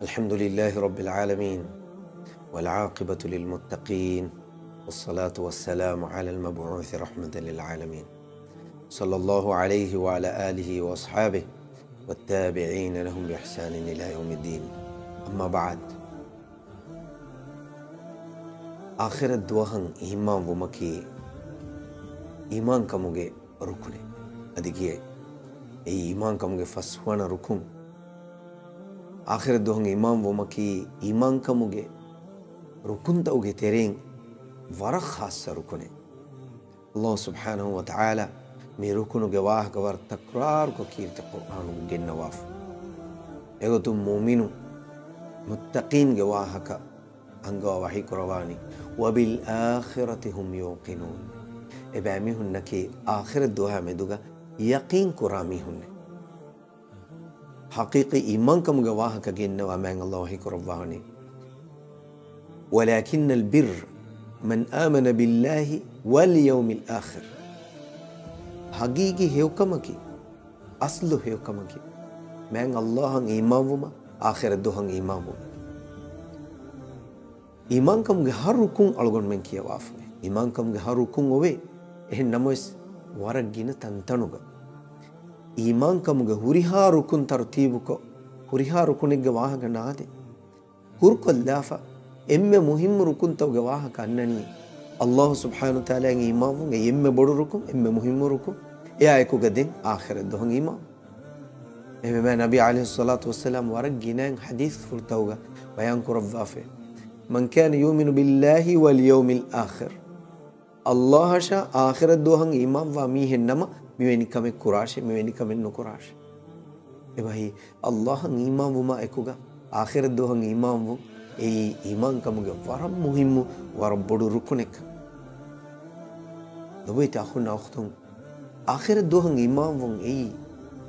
الحمد لله رب العالمين والعاقبة للمتقين والصلاة والسلام على المبعوث رحمة للعالمين صلى الله عليه وعلى آله وأصحابه والتابعين لهم بإحسان إلى يوم الدين أما بعد آخر الدوهن إيمان ومكي إيمان كموجي ركنه أديكيه أي إيمان كموجي فسوانا ركن آخر الدوهن إيمان ومكي إيمان كموجي ركن تأوجي ترين ورق خاص ركنه الله سبحانه وتعالى مي ركنو جواه جوار تكرار كثير القرآن وجن نواف يقولون مؤمنون متقين جواهك أنجوا وحي كرواني وبالآخرة هم يوقنون إباميهن نكي آخر الدوها مدوغا يقين كراميهن حقيقي إيمانكم جواهك جن ومان الله وحي كرواني ولكن البر من آمن بالله واليوم الآخر حقيقي هيوكمكي أصله هيوكمكي من الله إيمانهما آخر الدوهن إيمانهما إيمانكم هر ركون ألغون من كيا وافه إيمانكم هر ركون ووي إهن نموس ورقين تنتنوغا إيمانكم هوريها ركون ترتيبك هوريها ركونك واهك نادي هورك اللافة إما مهم ركون توغا واهك أنني الله سبحانه وتعالى إيمانه إما بدو ركون إما مهم ركون يا إكو قدين آخر الدهن إيمان إما نبي عليه الصلاة والسلام ورقين حديث فرتوغا بيان كرفافه من كان يؤمن بالله واليوم الآخر الله شاء آخر الدوهن إيمان وميه النما ميوني كم كراش ميوني كم نكراش إبهي الله إيمان وما إكوغا آخر الدوهن إيمان و أي إيمان كموغا ورم مهم ورم بدو ركنك دوبيت أخونا أختم آخر الدوهن إيمان و أي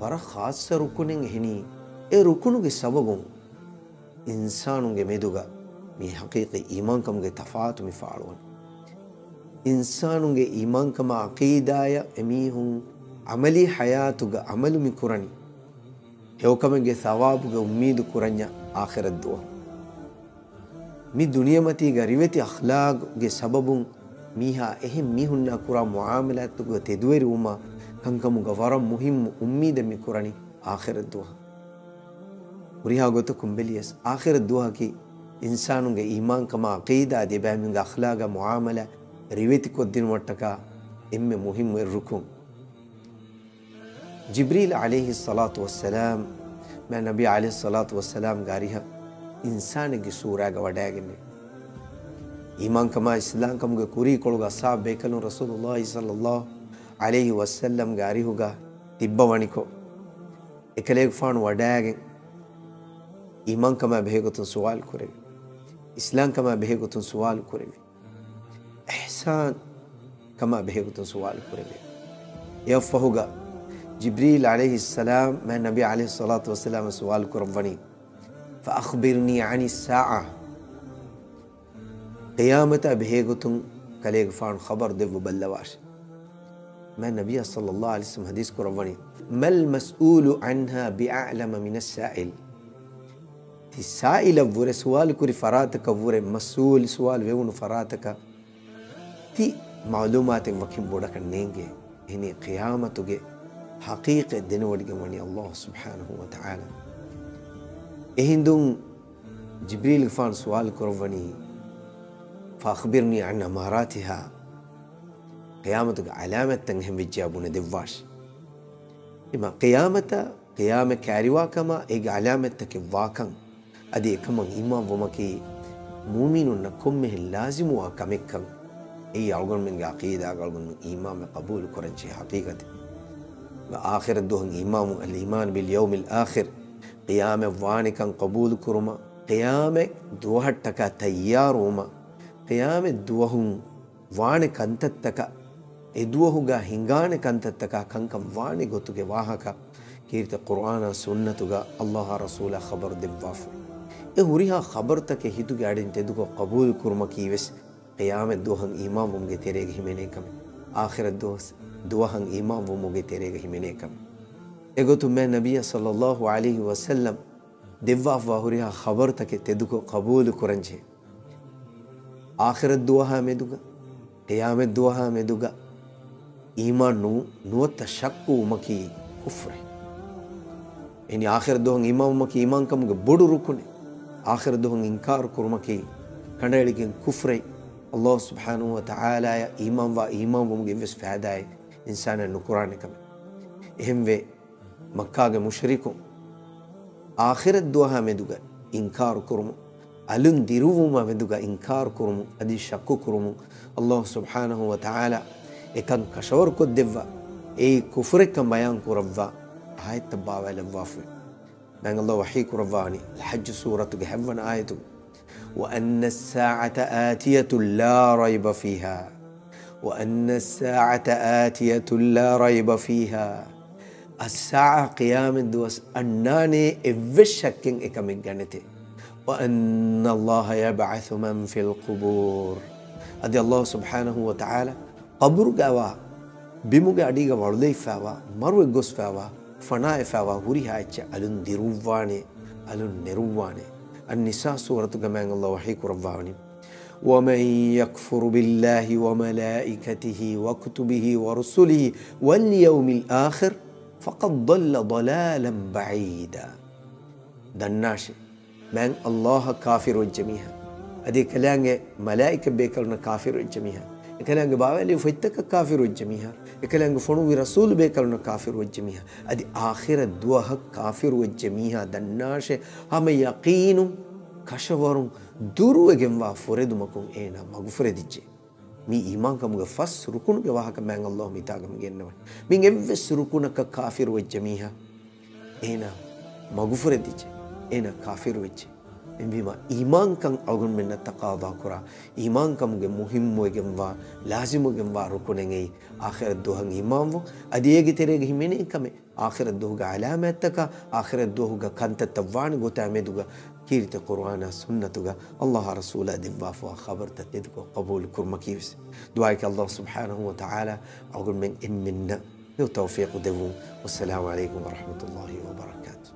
ورا خاص ركنين هني أي ركنوغي سببون إنسانوغي ميدوغا مي حقيقي إيمان كمغي تفاوت مفعلون إنسانوغي إيمان كما عقيدايا أميهم عملي حياتوغا عمل مكوراني هيو كمغي ثوابوغا أميد كورانيا آخر الدوا مي دنيا متيغا ريوتي أخلاق غي سببون ميها إهم ميهن كورا معاملاتوغا تدوير وما كنكموغا ورم مهم أميد مكوراني آخر الدوا وريها غوتكم بليس آخر الدوا كي إنسانوغا إيمان كما عقيدة دي بامنغا أخلاق معاملة ريوتي كودين واتكا إما مهم الركون جبريل عليه الصلاة والسلام ما نبي عليه الصلاة والسلام غاريها إنسان کی سورة غواداغني إيمان كما إسلام كما كوري كولغا صاحب بيكلون رسول الله صلى الله عليه وسلم غاريهوغا تبوانيكو إكليك فان واداغن إيمان كما بهيغتون سوال كوري إسلام كما بهيغتون سوال كوري إحسان كما بهيغتون سوال كوري يفهوغا جبريل عليه السلام ما النبي عليه الصلاة والسلام سوال كرباني فأخبرني عن الساعة قيامة بهيغتون كليغ فان خبر ديو بلواش ما النبي صلى الله عليه وسلم حديث كرباني ما المسؤول عنها بأعلم من السائل السائل وره سوال كوري فراتك وره مسؤول سوال ويون فراتك تي معلومات وكيم بودك نينجي هني قيامتك حقيقة دنوال جماني الله سبحانه وتعالى إهندون جبريل فان سوال كروفاني فأخبرني عن أماراتها قيامتك علامة تنهم بجابون دواش إما قيامة كاريوا كما إيج علامة تكواكم أدي كمان إمام ومكي مؤمن نكمه لازم وكمكم أي أقول من عقيدة أقول من إمام قبول كرنشي حقيقة وآخر الدهن إمام الإيمان باليوم الآخر قيامة وانكا قبول كرما قيامة دوهتك تياروما قيامة دوهن وانك أنتتك إدوهوغا هنغانك أنتتك كنكم واني غتوغي واهكا كيرت القرآن سنة الله رسول خبر دبواف هوريها خبر تك هيتو غادين تدوكو قبول كرما كيوس قيامة دوهن إمام ومغي تيريغ همينيكم آخر دوهن إمام ومغي تيريغ همينيكم إغوتو من نبي صلى الله عليه وسلم devva huriha khabar take teduko qabul kuranje akhirat duha meduga qiyamet duha meduga iman nuwata shakku maki kufre ini akhirat duha iman maki iman kamuge bodu rukune akhirat duha inkar kurmaki kandaligin kufre Allah subhanahu wa ta'ala ya iman muge inves faadaye insana nukurane kam ehemve makka ge mushriku akhirat duha meduga inkar kurmu alun diruvuma meduga inkar kurmu adi shakku kurmu Allah subhanahu wa ta'ala ekan kashawar ko devva e kufre kam bayan kuravva ayat tabawala wafu man Allah wahi kuravani al-hajj suratu ge hevwan ayatu wa anna as-sa'ata atiyatu la rayba fiha wa anna as-sa'ata atiyatu la rayba fiha as-sa'a qiyam duwas annane evshakkin ekamen ganete wa anna Allah yab'athu man fil qubur adi Allah subhanahu wa ta'ala qabru gawa bimuge adiga walleifawa marwe gosfawa fana efawa huri haicha alun diruwane alun neruwane an-nisa suratu gaman Allah wahi kurawani ومن يكفر بالله وملائكته وكتبه ورسله واليوم الآخر فقد ضل ضلالا بعيدا دناش من الله كافر الجميع هذه كلام ملائكة بيكلنا كافر الجميع كلام باوالي فتك كافر الجميع كلام فنو رسول بيكلنا كافر الجميع هذه آخر الدوها كافر الجميع دناش هم يقين كشورم دورو جنوا فرد مكون إنا مغفرديجي mi iman kamuga fas rukun ge waha ka man Allah mi taga gennawa min evves rukuna ka kafir wajmiha ena magufure dije ena kafir wajje bima iman kan agun men taqada kura iman kamuge muhimmo gemwa lazimu gemwa rukunengei akhirat dohan iman wo adiyege terege himene kame akhirat dohuga alamataka akhirat dohuga kanta tawani gota meduga كيرت قرآن سنة الله رسول دفاف وخبرت تدك قبول كرمكيس دعائك الله سبحانه وتعالى أقول من إمنا توفيق دفو والسلام عليكم ورحمة الله وبركاته.